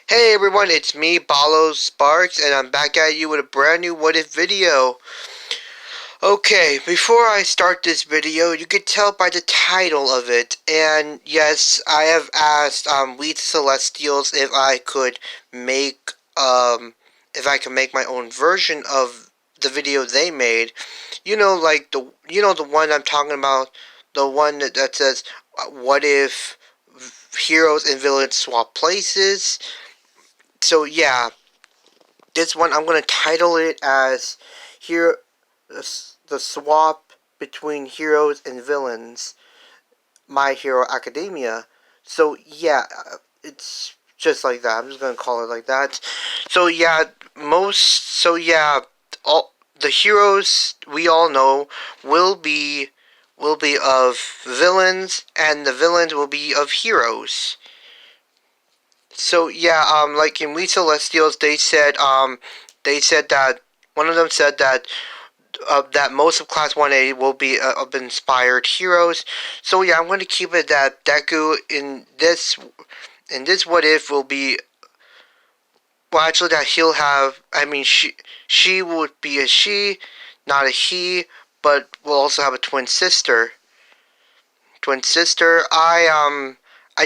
Hey everyone, it's me, Balo Sparks, and I'm back at you with a brand new What If video. Okay, before I start this video, you can tell by the title of it, and yes, I have asked We Celestials make if I can make my own version of the video they made. The one I'm talking about, the one that says, "What if heroes and villains swap places?" So yeah, this one I'm gonna title it as here the swap between heroes and villains, My Hero Academia. So yeah, it's just like that. I'm just gonna call it like that. So yeah, all the heroes we all know will be will be of villains, and the villains will be of heroes. So yeah, like in We Celestials, they said that one of them said that most of Class 1A will be of inspired heroes. So yeah, I'm going to keep it that Deku in this What If will be, well, actually that he'll have. I mean, she would be a she, not a he, but will also have a twin sister. Twin sister. I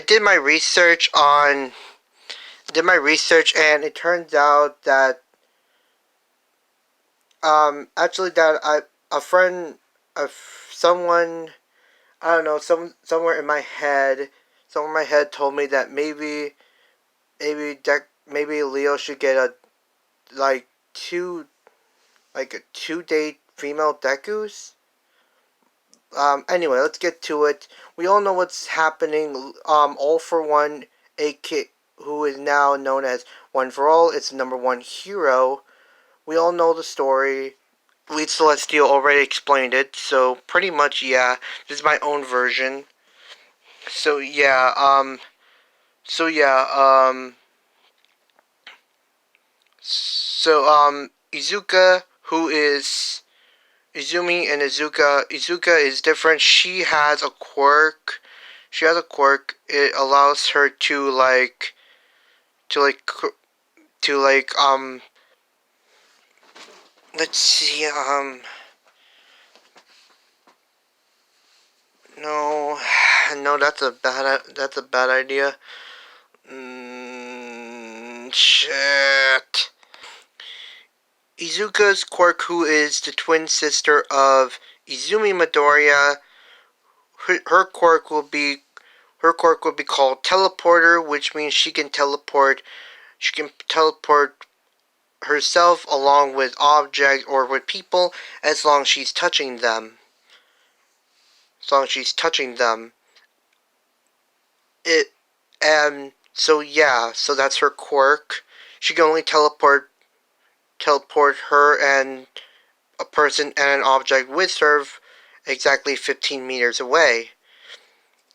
did my research, and it turns out that actually that a friend of someone, I don't know, somewhere in my head, told me that maybe Leo should get a like two like a 2 date female Dekus. Anyway, let's get to it. We all know what's happening. All for One, a kid who is now known as One for All, it's the number one hero. We all know the story. Lead Celestial already explained it, so pretty much, yeah, this is my own version. So yeah, so yeah, Izuka, who is Izumi and Izuka is different. She has a quirk. She has a quirk. It allows her to like to like let's see, no, no, that's a bad idea. Shit. Izuka's quirk, who is the twin sister of Izumi Midoriya, her quirk will be called Teleporter, which means she can teleport. She can teleport herself along with objects or with people as long as she's touching them. As long as she's touching them. It and so yeah, so that's her quirk. She can only teleport her and a person and an object with her exactly 15 meters away.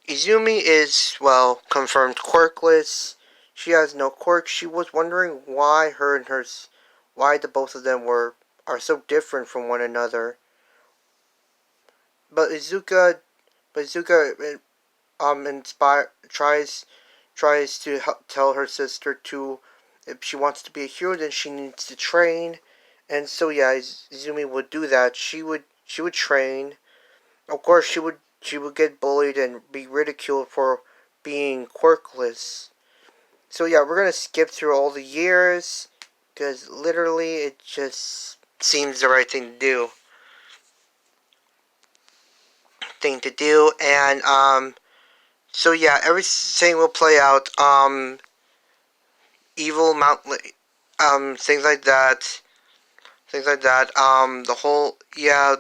Izumi is, well, confirmed quirkless. She has no quirk. She was wondering why the both of them are so different from one another. But Izuka inspire tries to tell her sister to, if she wants to be a hero, then she needs to train. And so yeah, Izumi would do that. She would train. Of course, she would get bullied and be ridiculed for being quirkless. So yeah, we're gonna skip through all the years because literally it just seems the right thing to do, and so yeah, everything will play out. Evil Mount, things like that. The whole yeah.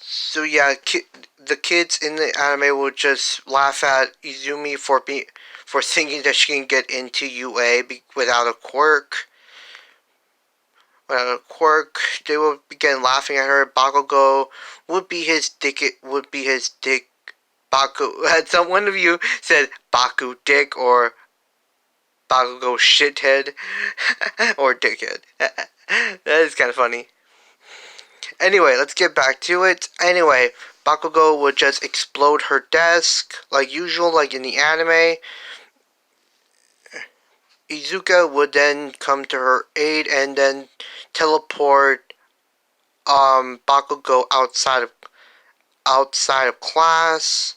So yeah, the kids in the anime will just laugh at Izumi for thinking that she can get into UA without a quirk. Without a quirk, they will begin laughing at her. Bakugo would be his dick. It would be his dick. Baku. Some one of you said Baku dick or Bakugo shithead or dickhead. That is kind of funny. Anyway, let's get back to it. Anyway, Bakugo would just explode her desk like usual, like in the anime. Izuka would then come to her aid and then teleport Bakugo outside of class.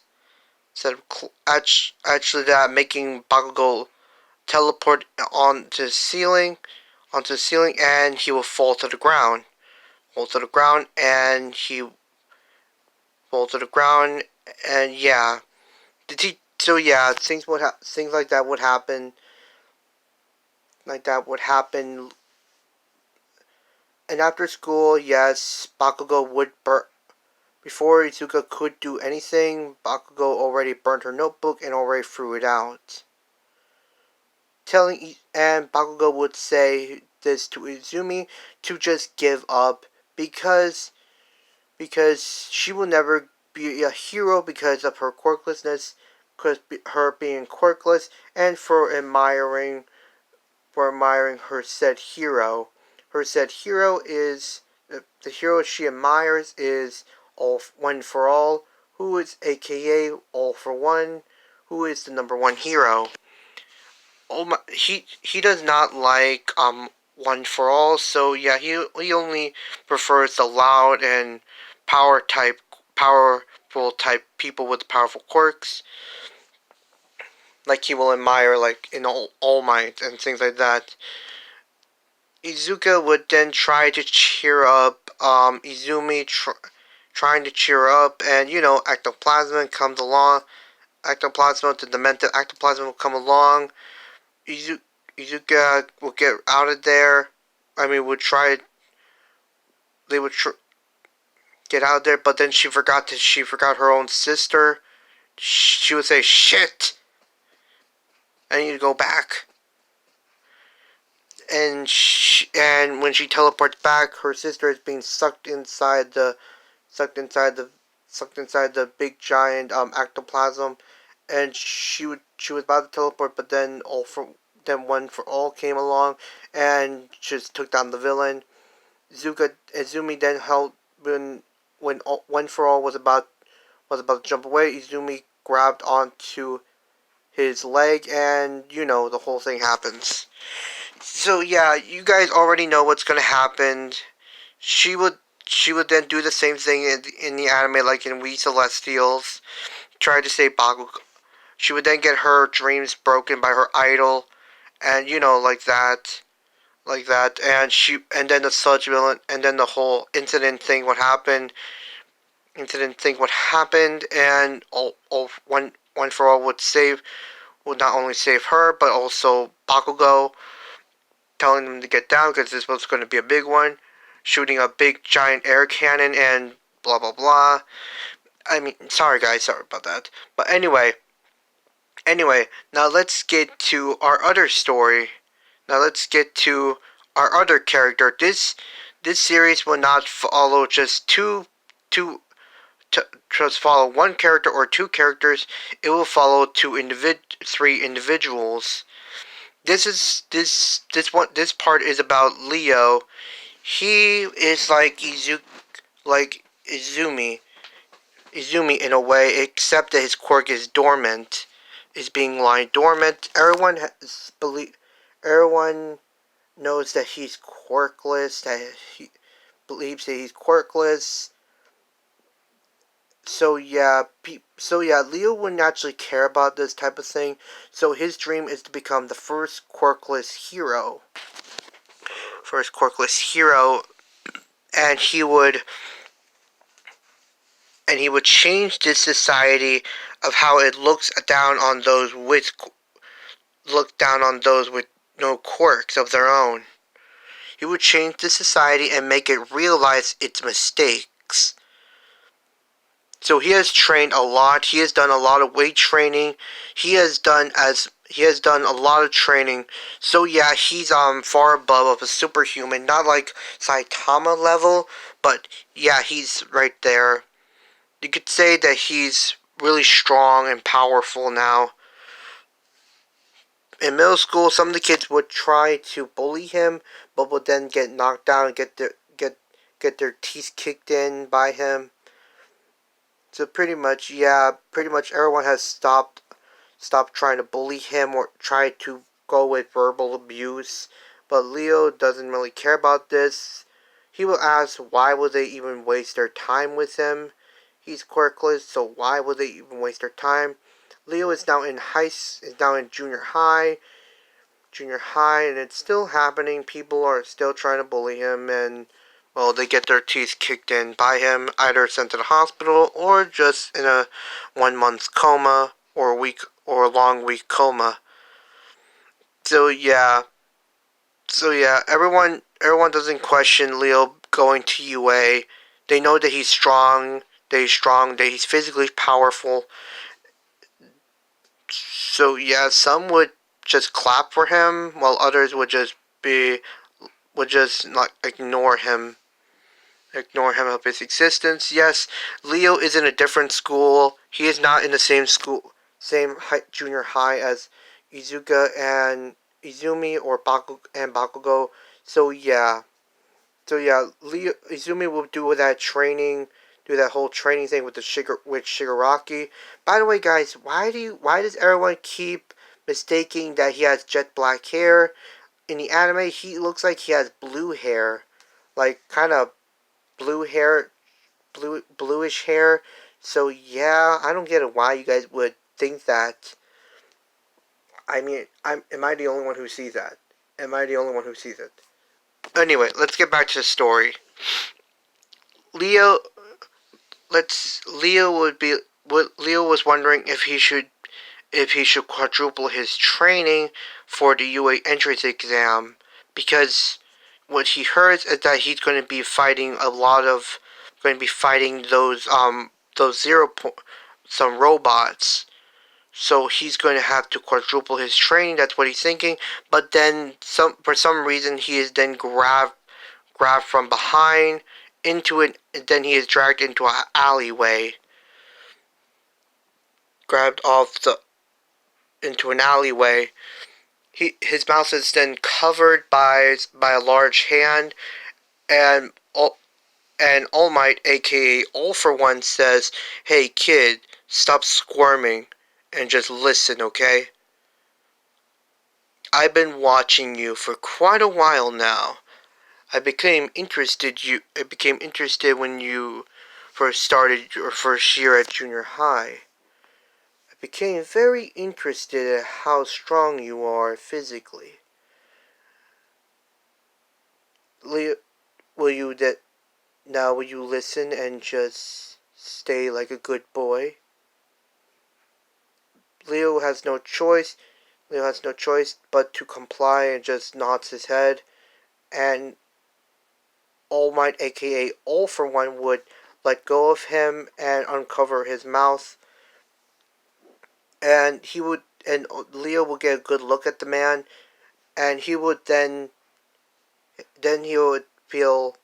Actually, that making Bakugo teleport onto the ceiling, and he will fall to the ground. Fall to the ground, and he fall to the ground, and yeah. So yeah, things like that would happen. Like that would happen. And after school, yes, Bakugo would burn. Before Izuka could do anything, Bakugo already burned her notebook and already threw it out. And Bakugo would say this to Izumi to just give up because she will never be a hero because of her quirklessness, because her being quirkless, and for admiring her said hero. Her said hero is the hero she admires is One for All, who is AKA All for One, who is the number one hero. He does not like One for All, so yeah, he only prefers the loud and powerful type people with powerful quirks. Like he will admire like in All Might and things like that. Izuka would then try to cheer up Izumi, trying to cheer up, and ectoplasm comes along. Ectoplasm, the demented ectoplasm will come along. Izuka will get out of there. I mean, they would get out of there, but then she forgot her own sister. She would say, "Shit, I need to go back." And when she teleports back, her sister is being sucked inside the big giant ectoplasm, and she was about to teleport, but then One for All came along and just took down the villain. Izumi then held when One for All was about to jump away. Izumi grabbed onto his leg, and the whole thing happens. So yeah, you guys already know what's gonna happen. She would then do the same thing in the anime, like in We Celestials. Try to save Bakugo. She would then get her dreams broken by her idol, and like that. And then the sludge villain, and then the whole incident thing would happen, and One for All would not only save her, but also Bakugo, telling them to get down because this was going to be a big one, shooting a big giant air cannon and blah blah blah. I mean, sorry guys, sorry about that. But anyway, now let's get to our other story. Now let's get to our other character. This series will not follow two just follow one character or two characters. It will follow three individuals. This part is about Leo. He is like Izumi in a way, except that his quirk is dormant, is being lying dormant. Everyone knows that he's quirkless. That he believes that he's quirkless. So yeah, Leo wouldn't actually care about this type of thing. So his dream is to become the first quirkless hero. And he would change this society of how it looks down on those with no quirks of their own. He would change the society and make it realize its mistakes. So he has trained a lot. He has done a lot of weight training. He has done a lot of training. So yeah, he's far above of a superhuman, not like Saitama level, but yeah, he's right there. You could say that he's really strong and powerful now. In middle school, some of the kids would try to bully him, but would then get knocked down and get their teeth kicked in by him. So pretty much everyone has stopped trying to bully him or try to go with verbal abuse, but Leo doesn't really care about this. He will ask why would they even waste their time with him. He's quirkless, so why would they even waste their time? Leo is now in junior high, and it's still happening. People are still trying to bully him, and well, they get their teeth kicked in by him, either sent to the hospital or just in a 1 month coma or a long week coma. So yeah, everyone doesn't question Leo going to UA. They know that he's strong. That he's physically powerful. So yeah, some would just clap for him, while others would just not ignore him of his existence. Yes, Leo is in a different school. He is not in the junior high as Izuka and Izumi or Bakugo. So yeah, Izumi will do that whole training thing with Shigaraki. By the way, guys, why does everyone keep mistaking that he has jet black hair? In the anime, he looks like he has blue hair, like kind of blue hair, bluish hair. So yeah, I don't get it why you guys would think that. I mean, am I the only one who sees that? Am I the only one who sees it? Anyway, let's get back to the story. Leo, Leo would be. Leo was wondering if he should quadruple his training for the UA entrance exam, because what he heard is that he's going to be fighting those some robots. So he's going to have to quadruple his training. That's what he's thinking. But then for some reason he is then grabbed from behind into it. Then he is dragged into an alleyway. Grabbed off the into an alleyway. His mouth is then covered by a large hand, and All Might, aka All for One, says, "Hey kid, stop squirming and just listen, okay? I've been watching you for quite a while now. I became interested when you first started your first year at junior high. I became very interested in how strong you are physically. Leo, will you listen and just stay like a good boy?" Leo has no choice. Leo has no choice but to comply and just nods his head. And All Might, aka All for One, would let go of him and uncover his mouth. And Leo would get a good look at the man, and he would then he would feel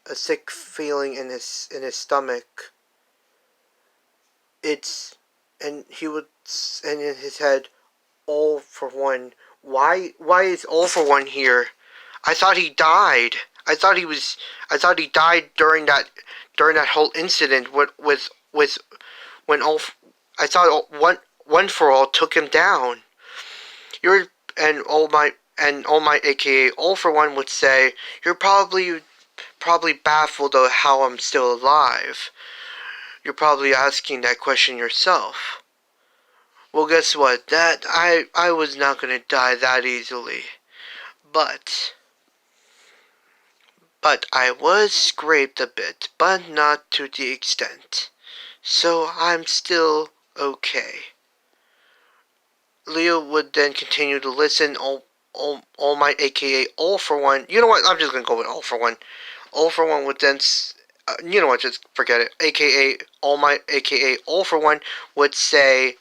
a sick feeling in his stomach. And he would, and in his head, All for One. Why is All for One here? I thought he died. I thought he died during that whole incident with when all. I thought one for all took him down. You're and All Might, aka All for One, would say, "You're probably baffled of how I'm still alive. You're probably asking that question yourself. Well, guess what? That I was not gonna die that easily, but I was scraped a bit, but not to the extent. So I'm still okay." Leo would then continue to listen. All Might, aka All for One. You know what? I'm just gonna go with All for One. All for One would then. You know what? Just forget it. AKA All Might, aka All for One, would say,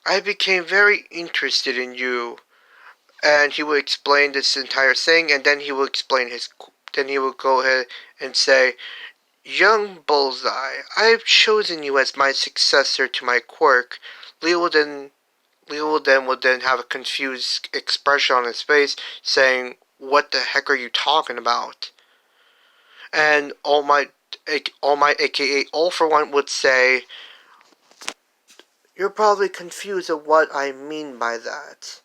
"I became very interested in you," and he would explain this entire thing, and then he would then he would go ahead and say, "Young Bullseye, I've chosen you as my successor to my quirk." Leo would then have a confused expression on his face, saying, "What the heck are you talking about?" And All Might, aka All for One, would say, You're probably confused at what I mean by that.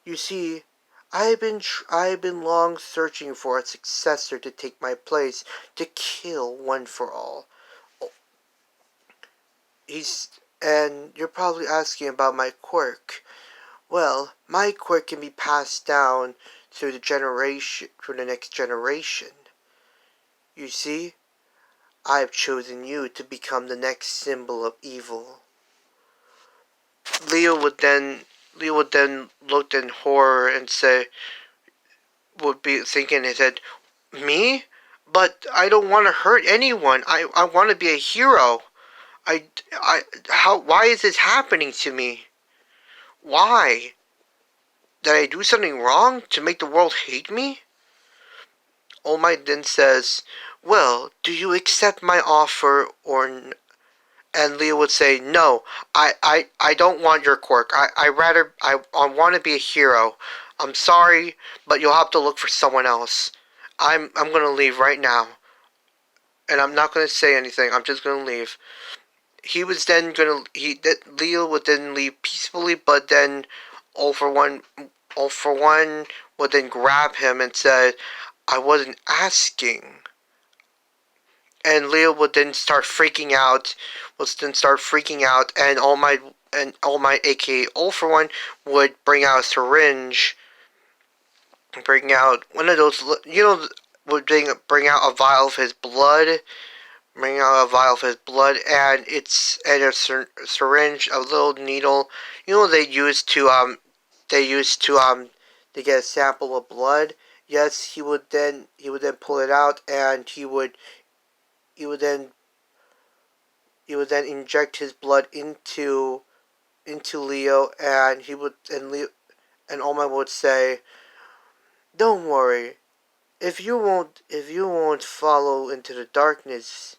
You see, I've been long searching for a successor to take my place, to kill one for all. He's and you're probably asking about my quirk. Well, my quirk can be passed down through the next generation. You see, I've chosen you to become the next symbol of evil. Leo would then Leo would then look in horror and would be thinking in his head, me? But I don't want to hurt anyone. I want to be a hero. Why is this happening to me? Why? Did I do something wrong to make the world hate me? All Might then says, well, do you accept my offer and Leo would say, no, I don't want your quirk. I want to be a hero. I'm sorry, but you'll have to look for someone else. I'm gonna leave right now. And I'm not gonna say anything. I'm just gonna leave. He was then gonna Leo would then leave peacefully, but then all for one all for one would then grab him and said, I wasn't asking. And Leo would then start freaking out, and All Might, aka All for One, would bring out a syringe, bring out one of those, would bring out a vial of his blood, and a syringe, a little needle, they used to get a sample of blood. Yes, he would then pull it out, and he would then inject his blood into Leo, and All Might would say, "Don't worry. If you won't follow into the darkness,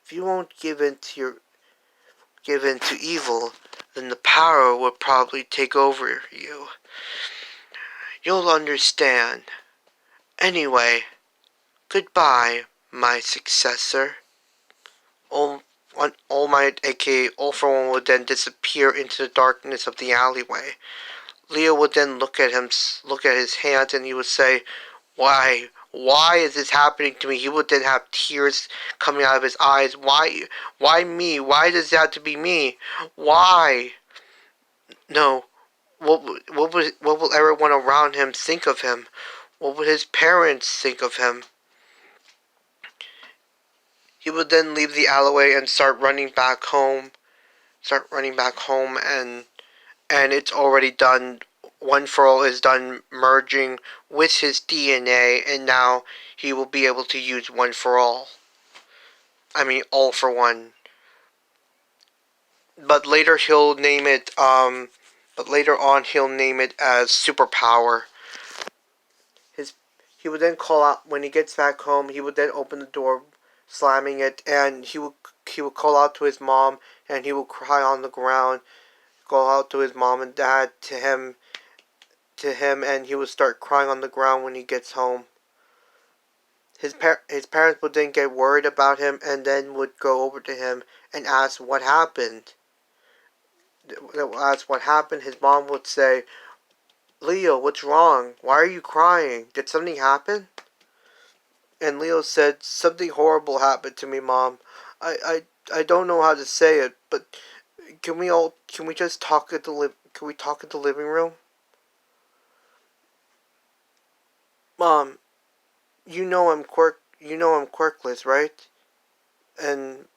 if you won't give in to evil, then the power will probably take over you. You'll understand. Anyway, goodbye, my successor." All, All Might, aka All for One, would then disappear into the darkness of the alleyway. Leo would then look at his hands, and he would say, "Why? Why is this happening to me?" He would then have tears coming out of his eyes. Why? Why me? Why does it have to be me? Why? No. What will everyone around him think of him? What would his parents think of him? He would then leave the alleyway and start running back home. And it's already done. One for All is done merging with his DNA, and now he will be able to use One for All. I mean, All for One. But later he'll name it. But later on he'll name it as Superpower. He would then call out when he gets back home. He would then open the door, slamming it, and he would call out to his mom, and he would cry on the ground. Call out to his mom and dad, to him, and he would start crying on the ground when he gets home. His parents would then get worried about him, and then would go over to him and ask what happened. His mom would say, "Leo, what's wrong? Why are you crying? Did something happen?" And Leo said, "Something horrible happened to me, Mom. I don't know how to say it, but can we just talk at the can we talk at the living room?" "Mom, you know I'm quirkless, right?" And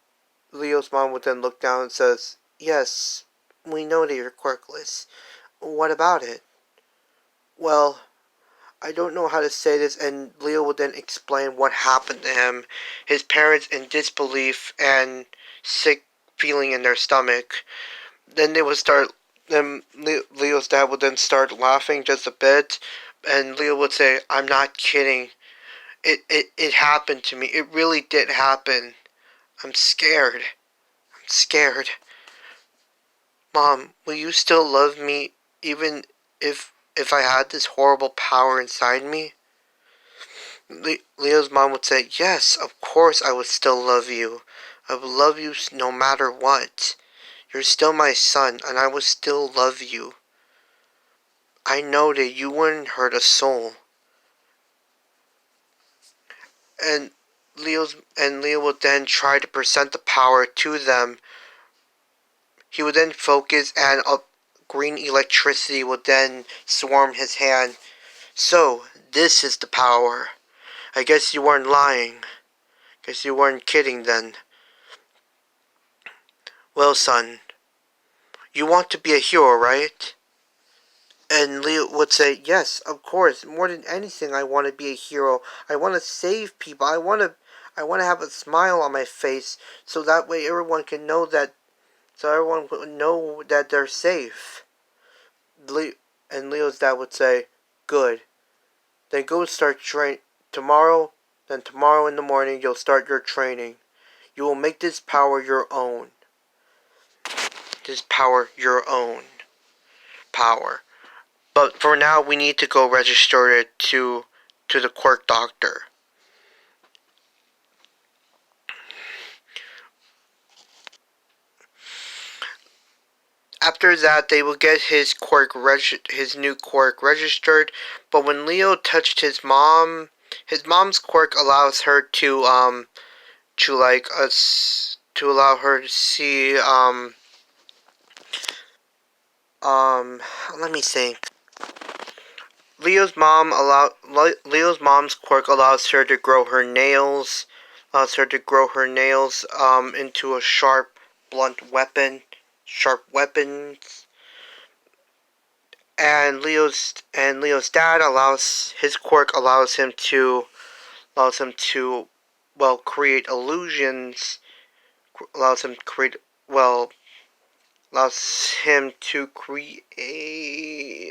Leo's mom would then look down and says, "Yes, we know that you're quirkless. What about it?" "Well, I don't know how to say this," and Leo would then explain what happened to him. His parents, in disbelief and sick feeling in their stomach, then they would start. Then Leo's dad would then start laughing just a bit, and Leo would say, "I'm not kidding. It happened to me. It really did happen. I'm scared. I'm scared. Mom, will you still love me even if I had this horrible power inside me?" Leo's mom would say, "Yes, of course I would still love you. I would love you no matter what. You're still my son, and I will still love you. I know that you wouldn't hurt a soul. And Leo will then try to present the power to them. He would then focus, and green electricity will then swarm his hand. So, this is the power. I guess you weren't lying. Guess you weren't kidding then. Well, son, you want to be a hero, right? And Leo would say, yes, of course. More than anything, I want to be a hero. I want to save people. I want to have a smile on my face, so that way everyone can know that, so everyone would know that they're safe. And Leo's dad would say, good. Then go start tomorrow. Then tomorrow in the morning, you'll start your training. You will make this power your own. This power your own power. But for now, we need to go register it to the quirk doctor. After that, they will get his new quirk registered. But when Leo touched his mom's quirk allows her to like us to allow her to see let me see. Leo's mom's quirk allows her to grow her nails, into a sharp, blunt weapon, sharp weapons. And Leo's dad his quirk allows him to well create illusions, allows him to create well allows him to create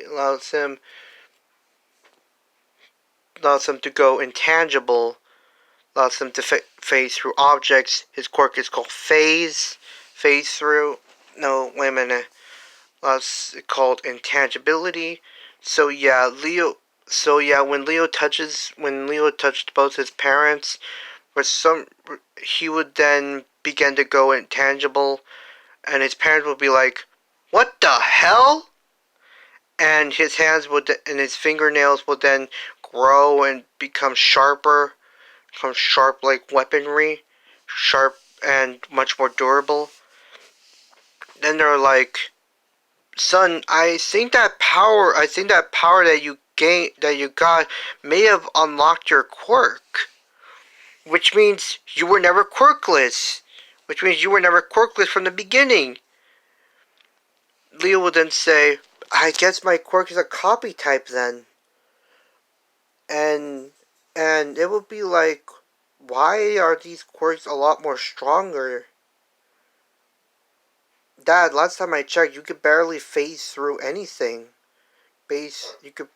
allows him to go intangible, allows him to phase through objects. His quirk is called phase through. No, wait a minute. That's called intangibility. So yeah, when Leo touched both his parents, he would then begin to go intangible, and his parents would be like, "What the hell?" And his fingernails would then grow and become sharper, become sharp like weaponry, sharp and much more durable. Then they're like, son, I think that power that you got may have unlocked your quirk. Which means you were never quirkless. Which means you were never quirkless from the beginning. Leo would then say, I guess my quirk is a copy type then. And it would be like, why are these quirks a lot more stronger? Dad, last time I checked, you could barely phase through anything. You can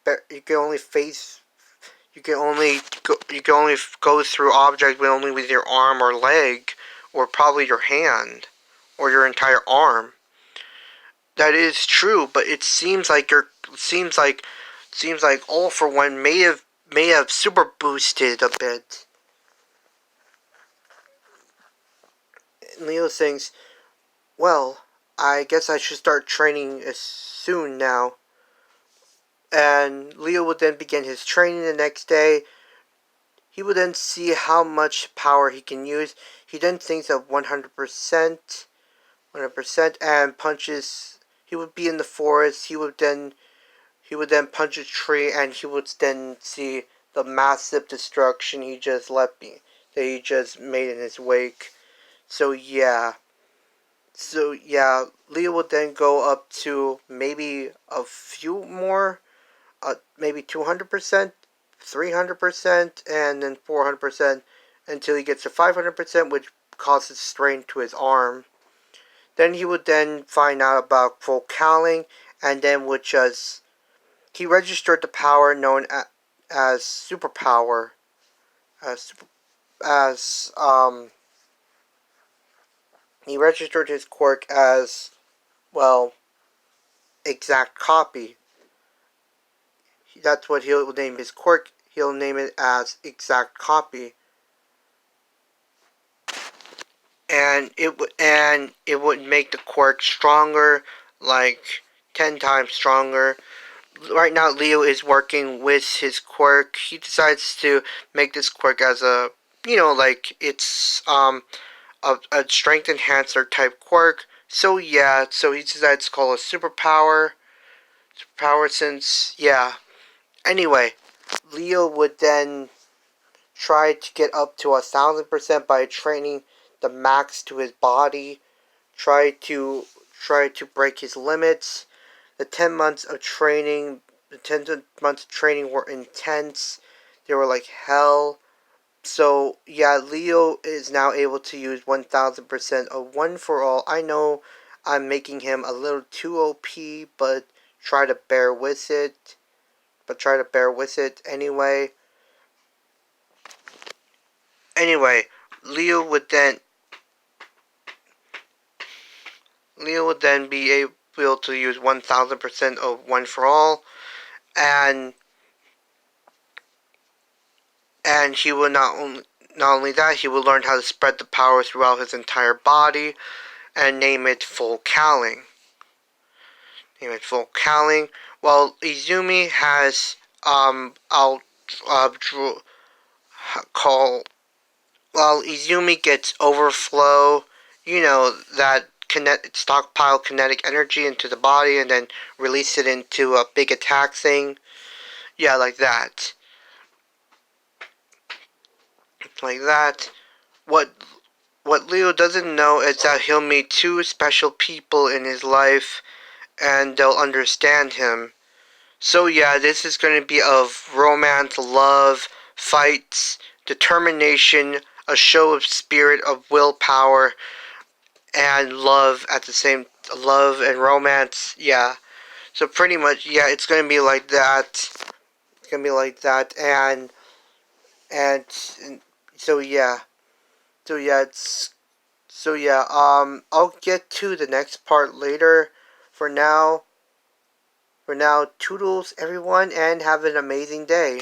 only phase. You can only go through objects with your arm or leg, or probably your hand, or your entire arm. That is true, but it seems like All for One may have super boosted a bit. Leo thinks, well, I guess I should start training as soon now. And Leo would then begin his training the next day. He would then see how much power he can use. He then thinks of 100%, and punches. He would be in the forest. He would then punch a tree, and he would then see the massive destruction that he just made in his wake. So yeah, Leo would then go up to maybe a few more, maybe 200%, 300%, and then 400%, until he gets to 500%, which causes strain to his arm. Then he would then find out about focaling, and then he registered the power known as superpower, as he registered his quirk as, well, exact copy. That's what he'll name his quirk. He'll name it as exact copy. it would make the quirk stronger, like 10 times stronger. Right now, Leo is working with his quirk. He decides to make this quirk as a, like it's a strength enhancer type quirk. So yeah, so he decides to call it superpower. Superpower since yeah. Anyway, Leo would then try to get up to 1,000% by training the max to his body. Try to break his limits. The 10 months of training, were intense. They were like hell. So yeah, Leo is now able to use 1,000% of One for All. I know I'm making him a little too OP, but try to bear with it. Anyway. Anyway, Leo would then be able to use 1,000% of One for All, and he will not only that, he will learn how to spread the power throughout his entire body and name it full Cowling. While Izumi has I'll draw, call while Izumi gets overflow, that stockpile kinetic energy into the body and then release it into a big attack thing. Yeah, like that. Like that. What Leo doesn't know is that he'll meet two special people in his life and they'll understand him. So yeah, this is going to be of romance, love, fights, determination, a show of spirit, of willpower, and love at the same love and romance. Yeah. So pretty much, yeah, it's going to be like that. It's going to be like that, and so yeah. So yeah, I'll get to the next part later. For now, toodles everyone and have an amazing day.